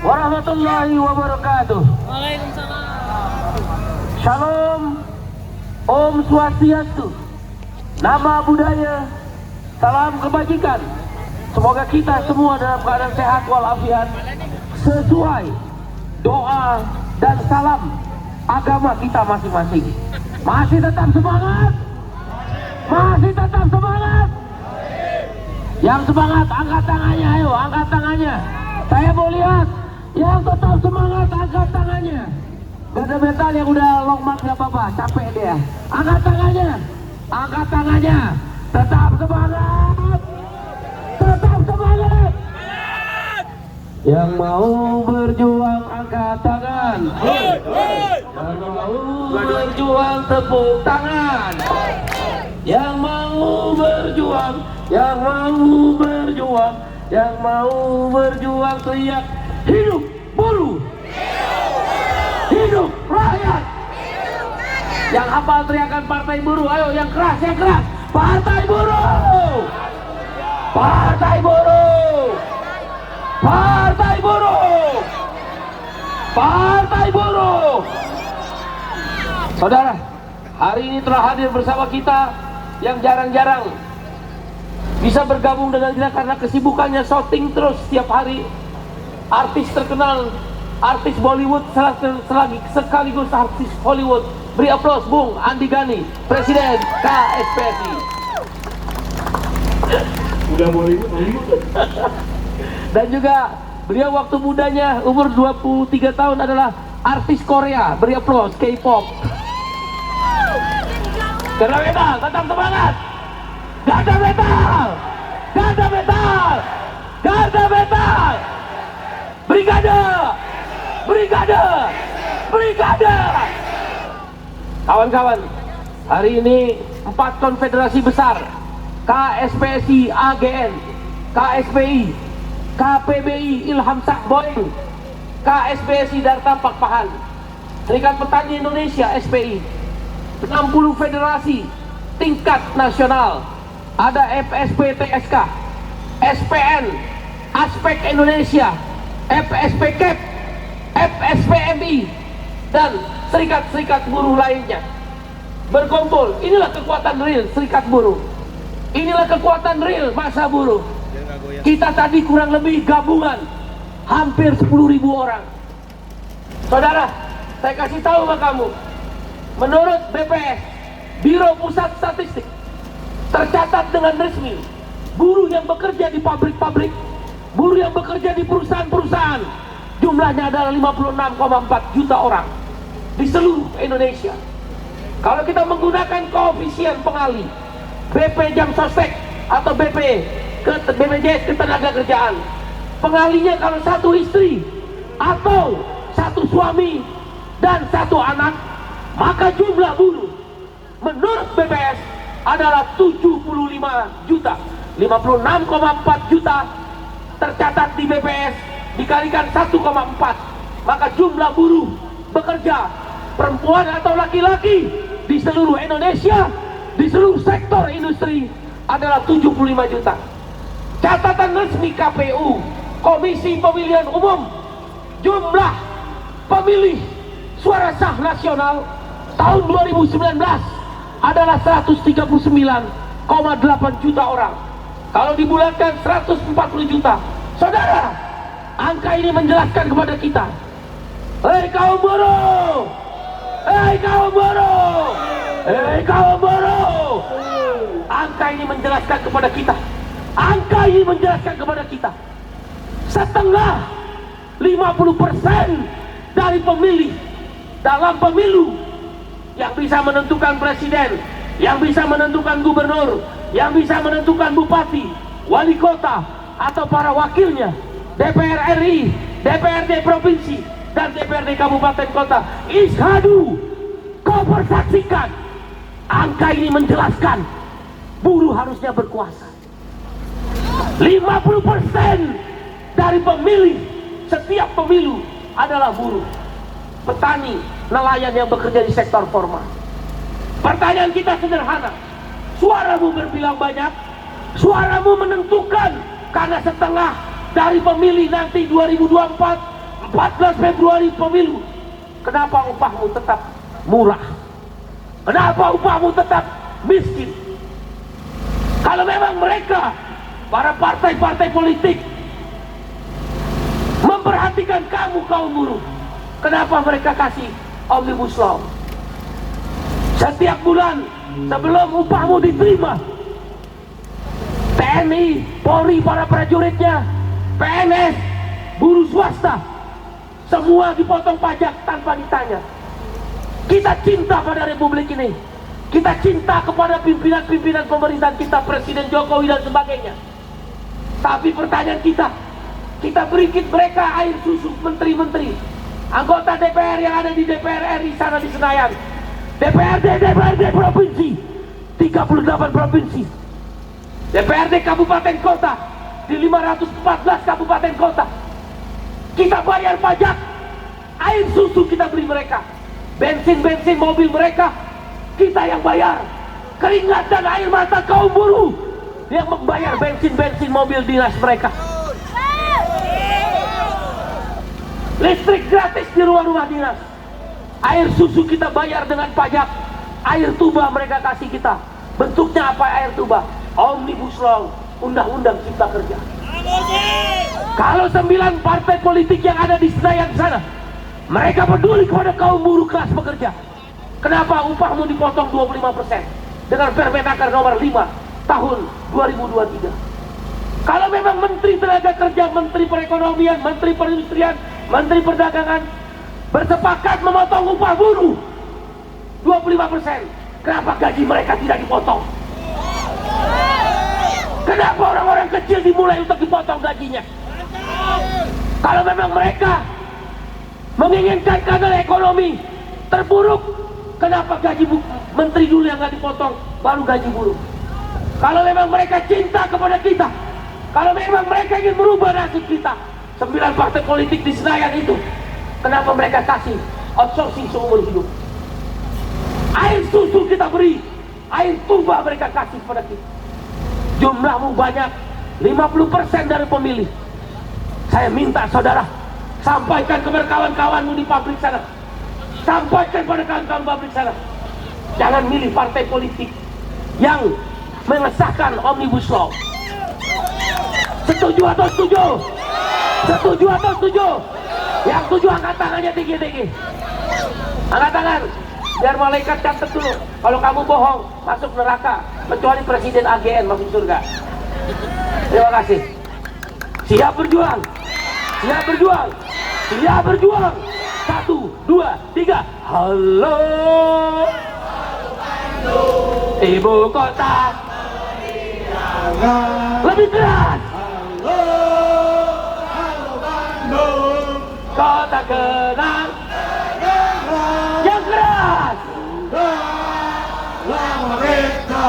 warahmatullahi wabarakatuh. Waalaikumsalam. Shalom, Om Swastiastu, nama budaya, salam kebajikan. Semoga kita semua dalam keadaan sehat walafiat, sesuai doa dan salam agama kita masing-masing. Masih tetap semangat? Masih tetap semangat? Yang semangat angkat tangannya, ayo angkat tangannya. Saya mau lihat yang tetap semangat, angkat tangannya. Gak ada mental yang udah long mark gak apa-apa, capek dia. Angkat tangannya, angkat tangannya. Tetap semangat, tetap semangat. Yang mau berjuang angkat tangan. Yang mau berjuang tepuk tangan. Yang mau berjuang, yang mau berjuang, yang mau berjuang teriak hidup buruh, hidup rakyat. Yang hafal teriakan partai buruh, ayo yang keras, partai buruh, partai buruh, partai buruh, partai buruh. Saudara, hari ini telah hadir bersama kita yang jarang-jarang bisa bergabung dengan kita karena kesibukannya syuting terus setiap hari. Artis terkenal, artis Bollywood sekaligus artis Hollywood. Beri aplaus Bung Andi Gani, Presiden KSPSI. Udah Bollywood. Dan juga beliau waktu mudanya umur 23 tahun adalah artis Korea. Beri aplaus K-pop. Gada metal, tetap semangat. Gada metal, gada metal, gada metal. Brigade, brigade, brigade. Kawan-kawan, hari ini 4 konfederasi besar, KSPSI AGN, KSPI, KPBI Ilham Sakboing, KSPSI Dartampak Pahan, Serikat Petani Indonesia SPI, 60 federasi tingkat nasional, ada FSP TSK, SPN, Aspek Indonesia, FSP KEP, FSPMI, dan serikat-serikat buruh lainnya berkumpul. Inilah kekuatan real serikat buruh, inilah kekuatan real masa buruh. Kita tadi kurang lebih gabungan hampir 10.000 orang. Saudara, saya kasih tahu sama kamu, menurut BPS, Biro Pusat Statistik, tercatat dengan resmi buruh yang bekerja di pabrik-pabrik, buruh yang bekerja di perusahaan-perusahaan, jumlahnya adalah 56,4 juta orang di seluruh Indonesia. Kalau kita menggunakan koefisien pengali BP Jam Sostek atau BPJS Ketenagakerjaan, pengalinya kalau satu istri atau satu suami dan satu anak, maka jumlah buruh menurut BPS adalah 75 juta. 56,4 juta tercatat di BPS dikalikan 1,4, maka jumlah buruh bekerja perempuan atau laki-laki di seluruh Indonesia, di seluruh sektor industri adalah 75 juta. Catatan resmi KPU, Komisi Pemilihan Umum, jumlah pemilih suara sah nasional tahun 2019 adalah 139,8 juta orang. Kalau dibulatkan 140 juta. Saudara, angka ini menjelaskan kepada kita, hei kaum buruh, hei kaum buruh, hei kaum buruh. Angka ini menjelaskan kepada kita, angka ini menjelaskan kepada kita, setengah 50% dari pemilih dalam pemilu yang bisa menentukan presiden, yang bisa menentukan gubernur, yang bisa menentukan bupati, wali kota, atau para wakilnya, DPR RI, DPRD provinsi, dan DPRD kabupaten kota. Ishadu, kau persaksikan. Angka ini menjelaskan buruh harusnya berkuasa. 50% dari pemilih setiap pemilu adalah buruh, petani, nelayan yang bekerja di sektor formal. Pertanyaan kita sederhana, suaramu berbilang banyak, suaramu menentukan, karena setengah dari pemilih nanti 2024, 14 Februari pemilu. Kenapa upahmu tetap murah? Kenapa upahmu tetap miskin? Kalau memang mereka, para partai-partai politik, memperhatikan kamu kaum buruh, kenapa mereka kasih Omnibus Law? Setiap bulan sebelum upahmu diterima, TNI, Polri, para prajuritnya, PNS, buruh swasta, semua dipotong pajak tanpa ditanya. Kita cinta pada republik ini, kita cinta kepada pimpinan-pimpinan pemerintahan kita, Presiden Jokowi dan sebagainya. Tapi pertanyaan kita berikan mereka air susu, menteri-menteri, anggota DPR yang ada di DPR RI sana di Senayan, DPRD provinsi, 38 provinsi, DPRD kabupaten kota, di 514 kabupaten kota. Kita bayar pajak, air susu kita beli mereka, bensin mobil mereka kita yang bayar, keringat dan air mata kaum buruh yang membayar bensin mobil dinas mereka, listrik gratis di rumah-rumah dinas, air susu kita bayar dengan pajak, air tuba mereka kasih kita. Bentuknya apa air tuba? Omnibus Law, undang-undang cipta kerja. Kalau 9 partai politik yang ada di Senayan sana, mereka peduli kepada kaum buruh kelas pekerja, kenapa upahmu dipotong 25% dengan Permenaker nomor 5 tahun 2023? Kalau memang Menteri Tenaga Kerja, Menteri Perekonomian, Menteri Perindustrian, Menteri Perdagangan bersepakat memotong upah buruh 25%, kenapa gaji mereka tidak dipotong? Kenapa orang-orang kecil dimulai untuk dipotong gajinya? Kalau memang mereka menginginkan keadaan ekonomi terburuk, kenapa gaji menteri dulu yang nggak dipotong, baru gaji buruh? Kalau memang mereka cinta kepada kita, kalau memang mereka ingin merubah nasib kita, 9 partai politik di Senayan itu, kenapa mereka kasih outsourcing seumur hidup? Air susu kita beri, air tuba mereka kasih kepada kita. Jumlahmu banyak, 50% dari pemilih. Saya minta saudara, sampaikan kepada kawan-kawanmu di pabrik sana, sampaikan kepada kawan-kawan pabrik sana, jangan milih partai politik yang mengesahkan Omnibus Law. Setuju atau setuju? Setuju atau setuju? Yang setuju angkat tangannya tinggi-tinggi. Angkat tangan, biar malaikat catat dulu. Kalau kamu bohong, masuk neraka. Kecuali Presiden AGN masuk surga. Terima kasih. Siap berjuang, siap berjuang, siap berjuang. 1, 2, 3. Halo, ibu kota. Lebih keras. Halo Bandung, Kota kenang. Yang keras. lama kita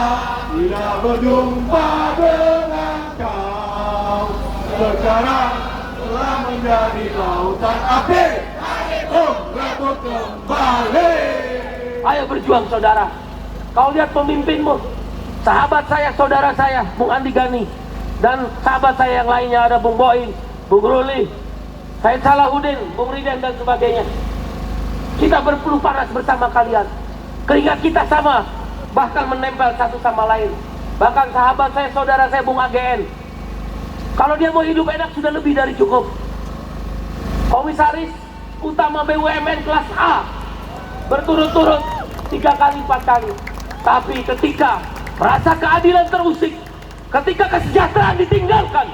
tidak berjumpa dengan kau. Sekarang telah menjadi lautan api. Rebut kembali. Ayo berjuang saudara. Kau lihat pemimpinmu, sahabat saya, saudara saya, Bung Andi Gani, dan sahabat saya yang lainnya, ada Bung Boim, Bung Ruli, Said Salahuddin, Bung Riden dan sebagainya. Kita berpeluh panas bersama kalian. Keringat kita sama, bahkan menempel satu sama lain. Bahkan sahabat saya, saudara saya, Bung AGN, kalau dia mau hidup enak sudah lebih dari cukup. Komisaris utama BUMN kelas A berturut-turut 3 kali 4 kali. Tapi ketika merasa keadilan terusik, ketika kesejahteraan ditinggalkan,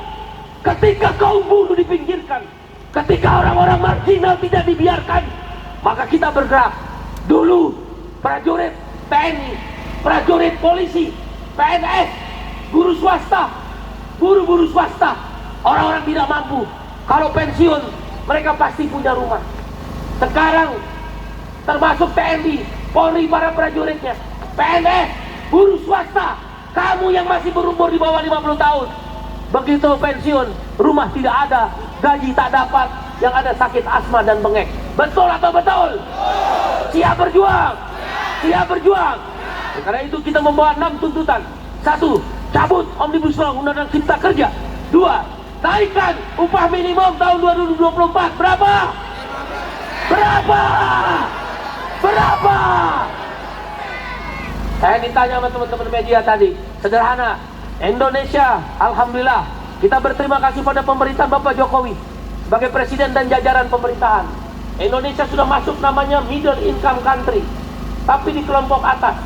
ketika kaum buruh dipinggirkan, ketika orang-orang marginal tidak dibiarkan, maka kita bergerak. Dulu prajurit TNI, prajurit polisi, PNS, guru swasta, buru-buru swasta, orang-orang tidak mampu, kalau pensiun mereka pasti punya rumah. Sekarang termasuk TNI, Polri, para prajuritnya, PNS, buruh swasta, kamu yang masih berumur di bawah 50 tahun, begitu pensiun, rumah tidak ada, gaji tak dapat, yang ada sakit asma dan bengek. Betul atau betul? Siap berjuang, siap berjuang. Karena itu kita membawa 6 tuntutan. 1, cabut Omnibus Law, Undang-Undang Cipta Kerja. 2, naikkan upah minimum tahun 2024. Berapa? Berapa? Berapa? Saya ditanya sama teman-teman media tadi, sederhana. Indonesia, alhamdulillah, kita berterima kasih pada pemerintahan Bapak Jokowi sebagai presiden dan jajaran pemerintahan. Indonesia sudah masuk namanya middle income country, tapi di kelompok atas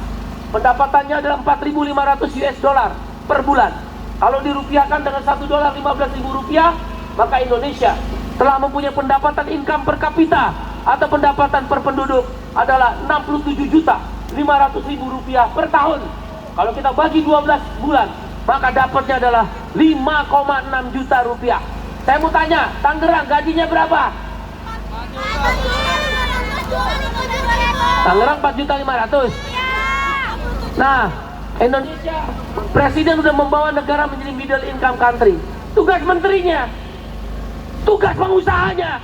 pendapatannya adalah 4.500 US dollar per bulan. Kalau dirupiahkan dengan 1 dolar 15.000 rupiah, maka Indonesia telah mempunyai pendapatan income per kapita atau pendapatan per penduduk adalah 67.500.000 rupiah per tahun. Kalau kita bagi 12 bulan, maka dapatnya adalah 5,6 juta rupiah. Saya mau tanya, Tangerang gajinya berapa? Tangerang 4.500.000. Nah, Indonesia presiden sudah membawa negara menjadi middle income country. Tugas menterinya, tugas pengusahanya.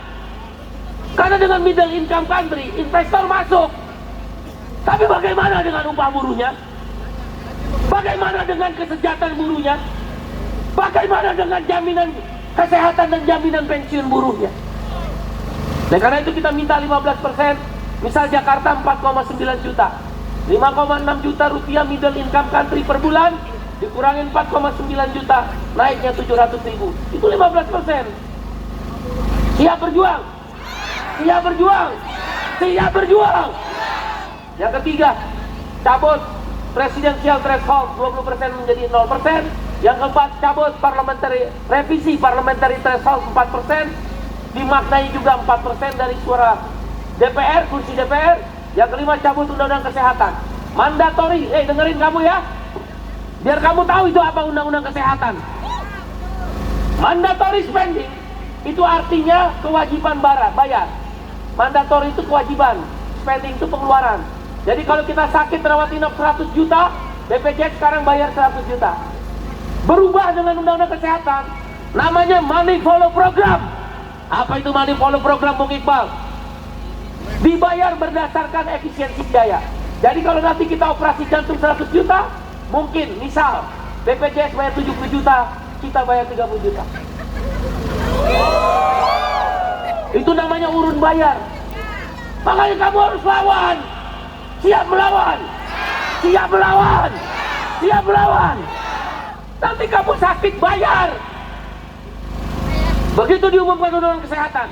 Karena dengan middle income country, investor masuk. Tapi bagaimana dengan upah buruhnya? Bagaimana dengan kesejahteraan buruhnya? Bagaimana dengan jaminan kesehatan dan jaminan pensiun buruhnya? Dan karena itu kita minta 15%. Misal Jakarta 4,9 juta, 5,6 juta rupiah middle income country per bulan, dikurangin 4,9 juta, naiknya 700.000. Itu 15%. Siap berjuang? Siap berjuang? Siap berjuang? Yang ketiga, cabut presidensial threshold 20% menjadi 0%. Yang keempat, cabut revisi parliamentary threshold 4%. Dimaknai juga 4% dari suara DPR, kursi DPR. Yang kelima, cabut undang-undang kesehatan mandatori. Dengerin kamu ya, biar kamu tahu itu apa undang-undang kesehatan. Mandatory spending itu artinya kewajiban bayar. Mandatori itu kewajiban, spending itu pengeluaran. Jadi kalau kita sakit rawat inap 100 juta, BPJS sekarang bayar 100 juta. Berubah dengan undang-undang kesehatan, namanya money follow program. Apa itu money follow program, Bung Iqbal? Dibayar berdasarkan efisiensi biaya. Jadi kalau nanti kita operasi jantung 100 juta, mungkin misal BPJS bayar 70 juta, kita bayar 30 juta. Itu namanya urun bayar. Makanya kamu harus lawan. Siap melawan. Siap melawan. Siap melawan. Nanti kamu sakit bayar. Begitu diumumkan undang-undang kesehatan,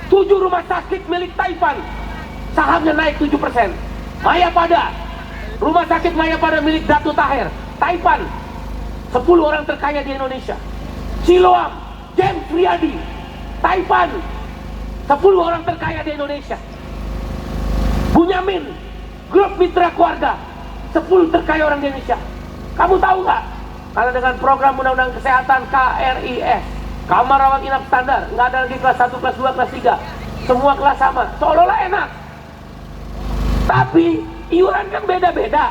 7 rumah sakit milik Taipan sahamnya naik 7%. Mayapada, rumah sakit Mayapada milik Datu Taher, Taipan, 10 orang terkaya di Indonesia. Siloam, James Riyadi, Taipan, 10 orang terkaya di Indonesia. Bunyamin, grup mitra keluarga, 10 terkaya orang di Indonesia. Kamu tahu nggak? Karena dengan program undang-undang kesehatan KRIS, kamar rawat inap standar, nggak ada lagi kelas 1, kelas 2, kelas 3, semua kelas sama, seolah-olah enak. Tapi iuran kan beda-beda.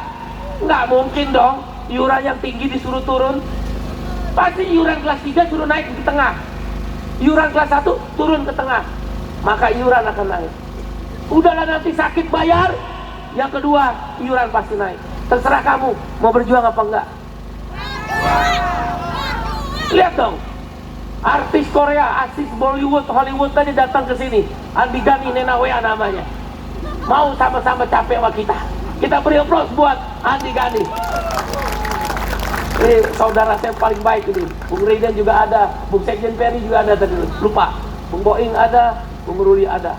Nggak mungkin dong iuran yang tinggi disuruh turun. Pasti iuran kelas 3 suruh naik ke tengah, iuran kelas 1 turun ke tengah, maka iuran akan naik. Udahlah, nanti sakit bayar. Yang kedua, iuran pasti naik. Terserah kamu mau berjuang apa enggak. Lihat dong, artis Korea, artis Bollywood, Hollywood tadi datang ke sini. Andi Gani Nenawea namanya. Mau sama-sama capek sama kita. Kita beri aplaus buat Andi Gani. Ini saudara saya paling baik ini. Bung Riden juga ada, Bung Sekjen Ferry juga ada tadi. Lupa. Bung Boing ada, Bung Ruli ada,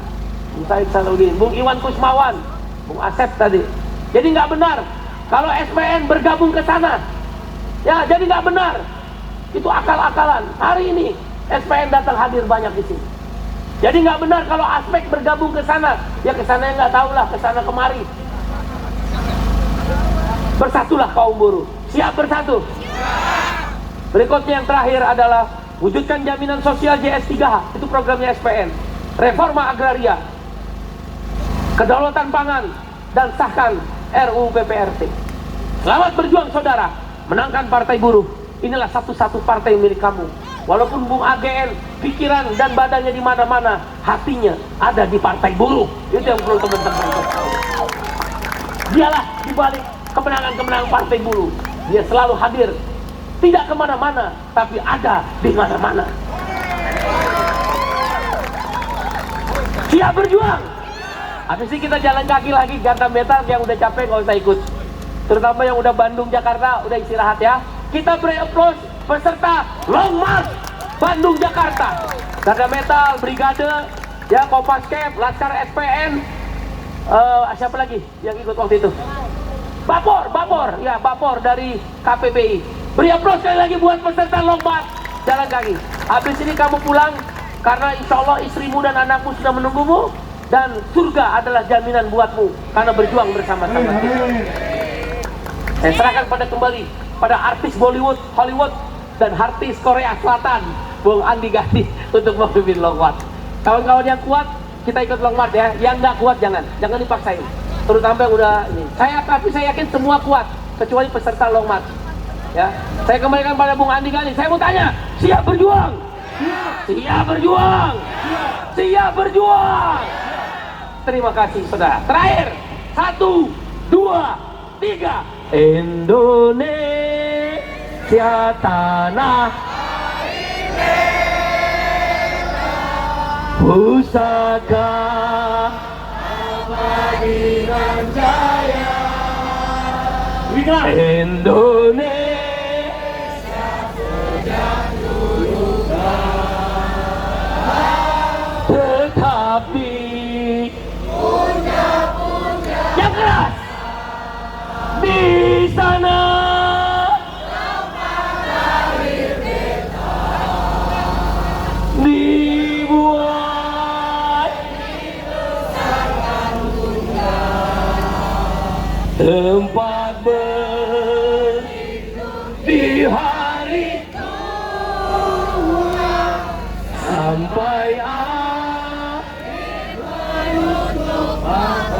Bung Said Salahuddin, Bung Iwan Kusmawan, Bung Asep tadi. Jadi nggak benar kalau SPN bergabung ke sana. Ya, jadi nggak benar. Itu akal-akalan. Hari ini SPN datang hadir banyak di sini. Jadi nggak benar kalau Aspek bergabung ke sana. Ya ke sana nggak tahu lah, ke sana kemari. Bersatulah kaum buruh. Siap bersatu. Berikutnya yang terakhir adalah wujudkan jaminan sosial JS3H. Itu programnya SPN. Reforma agraria, kedaulatan pangan, dan sahkan RUU PPRT. Selamat berjuang saudara, menangkan Partai Buruh. Inilah satu-satu partai milik kamu. Walaupun Bung AGN pikiran dan badannya di mana-mana, hatinya ada di Partai Buruh. Itu yang perlu teman-teman tahu. Dialah di balik kemenangan-kemenangan Partai Buruh. Dia selalu hadir tidak kemana-mana, tapi ada di mana-mana. Siap berjuang. Habis ini kita jalan kaki lagi, Ganda Metal yang udah capek nggak usah ikut. Terutama yang udah Bandung, Jakarta, udah istirahat ya. Kita beri aplaus peserta Long March Bandung, Jakarta. Ganda Metal, Brigade, ya Kopascap, Laskar SPN, siapa lagi yang ikut waktu itu? Bapor, ya Bapor dari KPBI. Beri aplaus sekali lagi buat peserta Long March jalan kaki. Habis ini kamu pulang, karena insya Allah istrimu dan anakmu sudah menunggumu. Dan surga adalah jaminan buatmu karena berjuang bersama-sama kita. Saya serahkan kembali pada artis Bollywood, Hollywood, dan artis Korea Selatan, Bung Andi Gani untuk memimpin Long March. Kawan-kawan yang kuat, kita ikut Long March ya. Yang nggak kuat jangan dipaksain. Terutama yang udah ini. Tapi saya yakin semua kuat, kecuali peserta Long March. Ya, saya kembalikan pada Bung Andi Gani. Saya mau tanya, siap berjuang? Siap berjuang? Siap berjuang? Terima kasih saudara. Terakhir, 1, 2, 3. Indonesia tanah pusaka Bagingan Jaya. Indonesia tetapi yang keras di sana dibuat tempat di hari sampai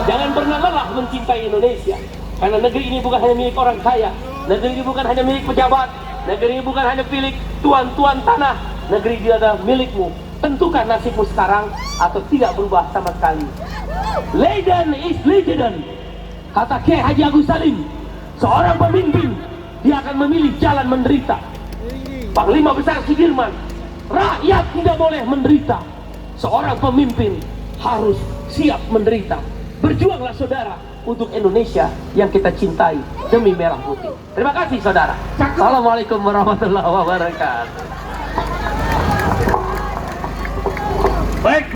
jangan pernah lelah mencintai Indonesia, karena negeri ini bukan hanya milik orang kaya, negeri ini bukan hanya milik pejabat, negeri ini bukan hanya milik tuan-tuan tanah, negeri ini adalah milikmu. Tentukan nasibmu sekarang atau tidak berubah sama sekali. Legend is legend, kata Kiai Haji Agus Salim. Seorang pemimpin, dia akan memilih jalan menderita. Panglima Besar Sudirman, rakyat tidak boleh menderita. Seorang pemimpin harus siap menderita. Berjuanglah saudara untuk Indonesia yang kita cintai demi merah putih. Terima kasih saudara. Assalamualaikum warahmatullahi wabarakatuh. Baik.